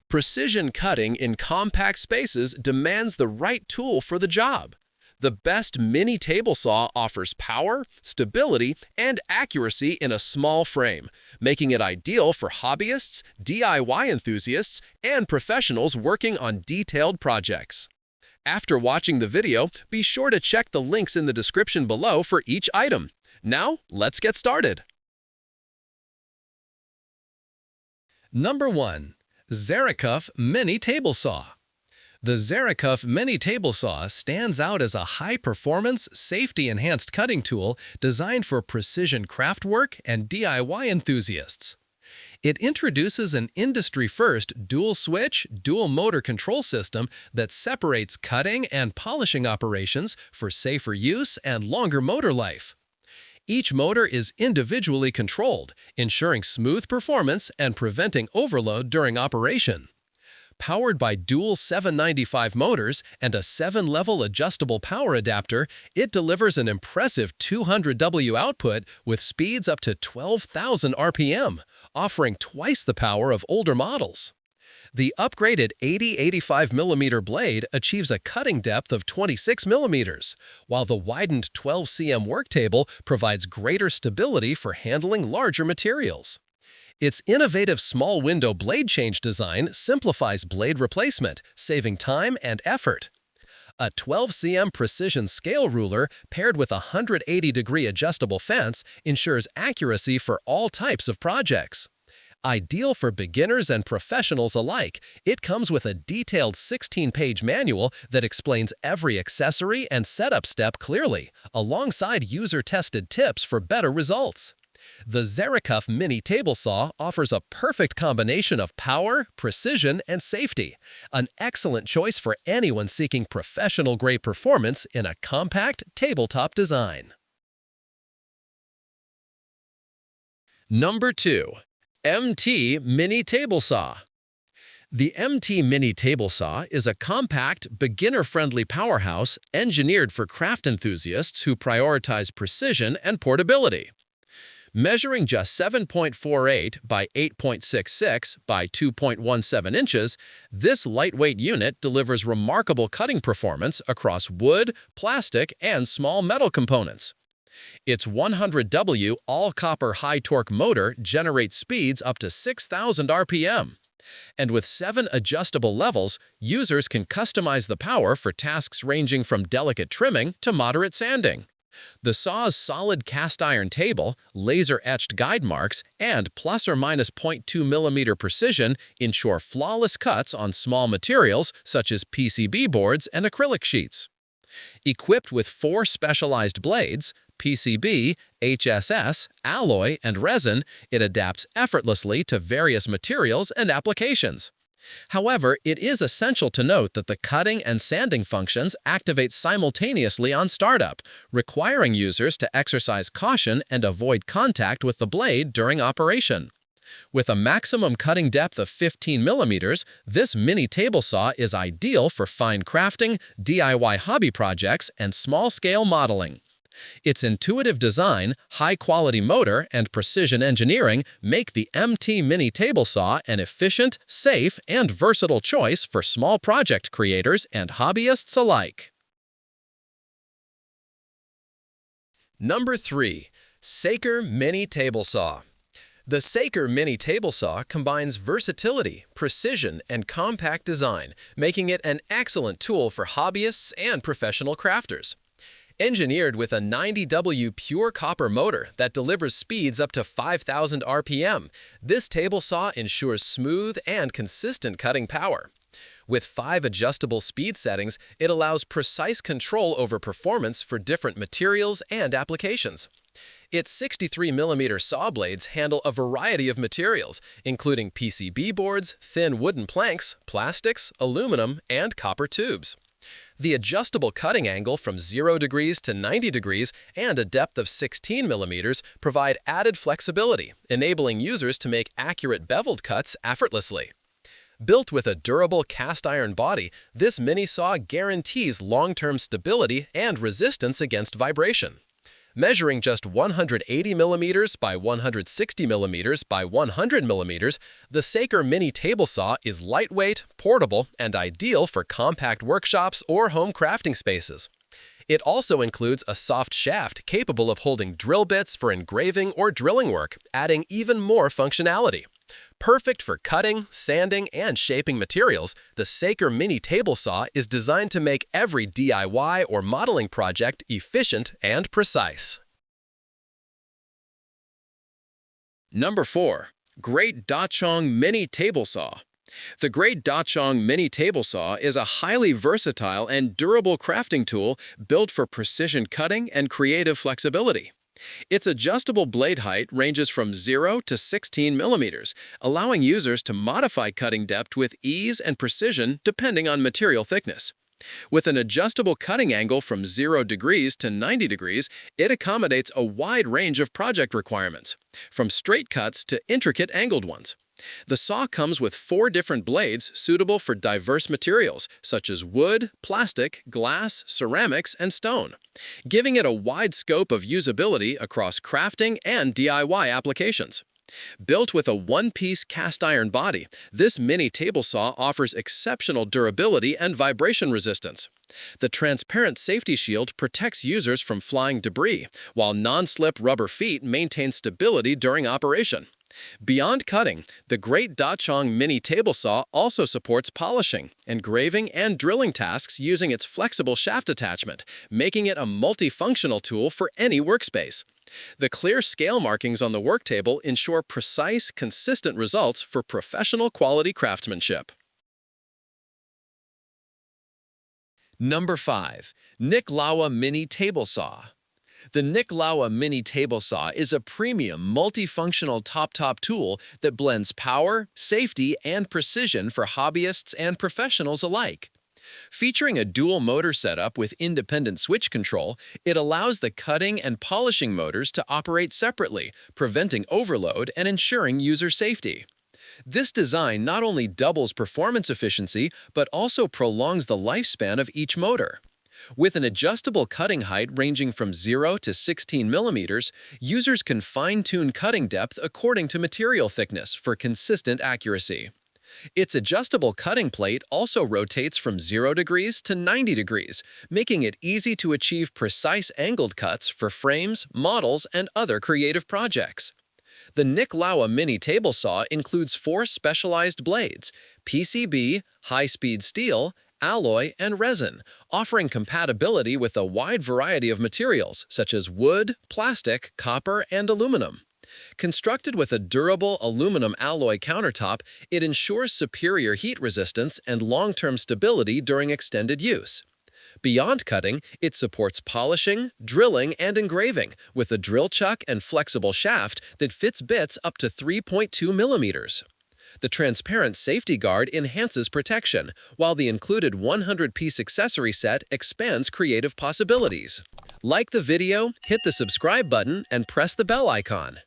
Precision cutting in compact spaces demands the right tool for the job. The best mini table saw offers power, stability, and accuracy in a small frame, making it ideal for hobbyists, DIY enthusiasts, and professionals working on detailed projects. After watching the video, be sure to check the links in the description below for each item. Now, let's get started. Number 1. Zericuf Mini Table Saw. The Zericuf Mini Table Saw stands out as a high-performance, safety-enhanced cutting tool designed for precision craft work and DIY enthusiasts. It introduces an industry-first dual-switch, dual-motor control system that separates cutting and polishing operations for safer use and longer motor life. Each motor is individually controlled, ensuring smooth performance and preventing overload during operation. Powered by dual 795 motors and a 7-level adjustable power adapter, it delivers an impressive 200 W output with speeds up to 12,000 RPM, offering twice the power of older models. The upgraded 80-85 mm blade achieves a cutting depth of 26 mm, while the widened 12 cm work table provides greater stability for handling larger materials. Its innovative small window blade change design simplifies blade replacement, saving time and effort. A 12 cm precision scale ruler paired with a 180-degree adjustable fence ensures accuracy for all types of projects. Ideal for beginners and professionals alike, it comes with a detailed 16-page manual that explains every accessory and setup step clearly, alongside user-tested tips for better results. The Zericuf Mini Table Saw offers a perfect combination of power, precision, and safety, an excellent choice for anyone seeking professional-grade performance in a compact tabletop design. Number 2. MT Mini Table Saw. The MT Mini Table Saw is a compact, beginner-friendly powerhouse engineered for craft enthusiasts who prioritize precision and portability. Measuring just 7.48 by 8.66 by 2.17 inches, this lightweight unit delivers remarkable cutting performance across wood, plastic, and small metal components. Its 100W all-copper high-torque motor generates speeds up to 6,000 RPM. And with 7 adjustable levels, users can customize the power for tasks ranging from delicate trimming to moderate sanding. The saw's solid cast-iron table, laser-etched guide marks, and plus or minus 0.2 mm precision ensure flawless cuts on small materials such as PCB boards and acrylic sheets. Equipped with 4 specialized blades, PCB, HSS, alloy, and resin, it adapts effortlessly to various materials and applications. However, it is essential to note that the cutting and sanding functions activate simultaneously on startup, requiring users to exercise caution and avoid contact with the blade during operation. With a maximum cutting depth of 15 mm, this mini table saw is ideal for fine crafting, DIY hobby projects, and small-scale modeling. Its intuitive design, high-quality motor, and precision engineering make the MT Mini Table Saw an efficient, safe, and versatile choice for small project creators and hobbyists alike. Number 3. Saker Mini Table Saw. The Saker Mini Table Saw combines versatility, precision, and compact design, making it an excellent tool for hobbyists and professional crafters. Engineered with a 90W pure copper motor that delivers speeds up to 5,000 RPM, this table saw ensures smooth and consistent cutting power. With 5 adjustable speed settings, it allows precise control over performance for different materials and applications. Its 63 mm saw blades handle a variety of materials, including PCB boards, thin wooden planks, plastics, aluminum, and copper tubes. The adjustable cutting angle from 0 degrees to 90 degrees and a depth of 16 mm provide added flexibility, enabling users to make accurate beveled cuts effortlessly. Built with a durable cast-iron body, this mini saw guarantees long-term stability and resistance against vibration. Measuring just 180 millimeters by 160 millimeters by 100 millimeters, the Saker Mini Table Saw is lightweight, portable, and ideal for compact workshops or home crafting spaces. It also includes a soft shaft capable of holding drill bits for engraving or drilling work, adding even more functionality. Perfect for cutting, sanding, and shaping materials, the Saker Mini Table Saw is designed to make every DIY or modeling project efficient and precise. Number 4. Great Dachong Mini Table Saw. The Great Dachong Mini Table Saw is a highly versatile and durable crafting tool built for precision cutting and creative flexibility. Its adjustable blade height ranges from 0 to 16 millimeters, allowing users to modify cutting depth with ease and precision depending on material thickness. With an adjustable cutting angle from 0 degrees to 90 degrees, it accommodates a wide range of project requirements, from straight cuts to intricate angled ones. The saw comes with 4 different blades suitable for diverse materials, such as wood, plastic, glass, ceramics, and stone, giving it a wide scope of usability across crafting and DIY applications. Built with a one-piece cast iron body, this mini table saw offers exceptional durability and vibration resistance. The transparent safety shield protects users from flying debris, while non-slip rubber feet maintain stability during operation. Beyond cutting, the Great Dachong Mini Table Saw also supports polishing, engraving, and drilling tasks using its flexible shaft attachment, making it a multifunctional tool for any workspace. The clear scale markings on the work table ensure precise, consistent results for professional quality craftsmanship. Number 5. Nicklaua Mini Table Saw. The Nicklaua Mini Table Saw is a premium, multifunctional top tool that blends power, safety, and precision for hobbyists and professionals alike. Featuring a dual motor setup with independent switch control, it allows the cutting and polishing motors to operate separately, preventing overload and ensuring user safety. This design not only doubles performance efficiency, but also prolongs the lifespan of each motor. With an adjustable cutting height ranging from 0 to 16 millimeters, users can fine-tune cutting depth according to material thickness for consistent accuracy. Its adjustable cutting plate also rotates from 0 degrees to 90 degrees, making it easy to achieve precise angled cuts for frames, models, and other creative projects. The Nicklaua Mini Table Saw includes 4 specialized blades: PCB, high-speed steel, alloy, and resin, offering compatibility with a wide variety of materials such as wood, plastic, copper, and aluminum. Constructed with a durable aluminum alloy countertop, it ensures superior heat resistance and long-term stability during extended use. Beyond cutting, it supports polishing, drilling, and engraving with a drill chuck and flexible shaft that fits bits up to 3.2 millimeters. The transparent safety guard enhances protection, while the included 100-piece accessory set expands creative possibilities. Like the video, hit the subscribe button, and press the bell icon.